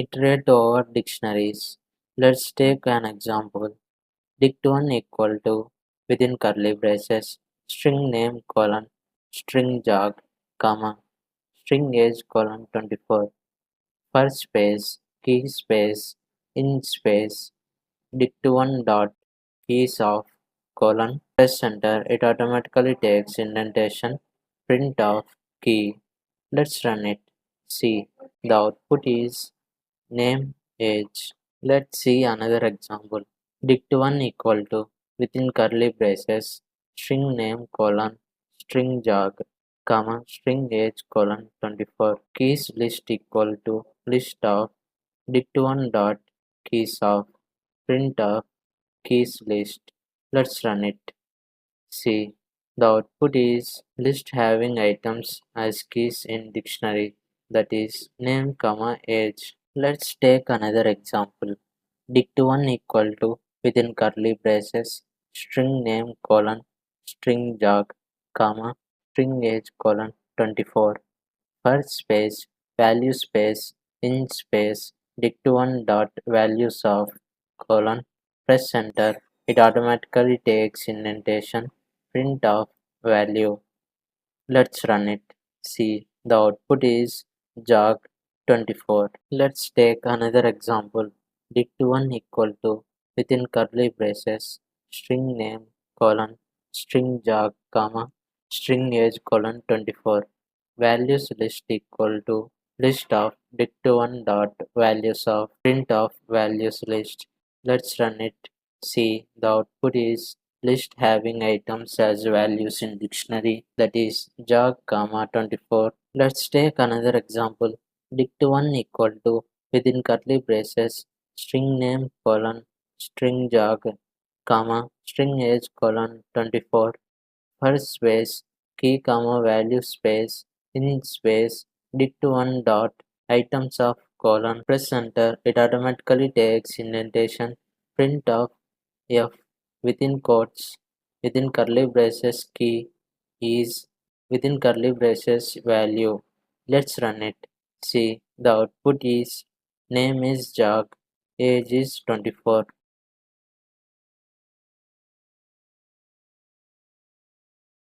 Iterate over dictionaries. Let's take an example. Dict1 equal to within curly braces string name colon string jog comma string age colon 24 for space key space in space dict1 dot keys of colon press enter. It automatically takes indentation. Print of key. Let's run it. See, the output is name age. Let's see another example. Dict1 equal to within curly braces string name colon string jog comma string age colon 24 keys list equal to list of dict1 dot keys of print of keys list. Let's run it. See, the output is list having items as keys in dictionary, that is name comma age. Let's take another example. Dict1 equal to within curly braces string name colon string jog comma string age colon 24 for space value space in space dict1 dot values of colon press enter. It automatically takes indentation. Print of value. Let's run it. See, the output is jog 24. Let's take another example. Dict1 equal to within curly braces string name colon string jog comma string age colon 24 values list equal to list of dict1 dot values of print of values list. Let's run it. See, the output is list having items as values in dictionary, that is jog comma 24. Let's take another example. Dict1 equal to within curly braces string name colon string jog comma string age colon 24 for space key comma value space in space dict1 dot items of colon press enter. It automatically takes indentation. Print of f within quotes within curly braces key is within curly braces value. Let's run it. See, the output is name is jog age is 24.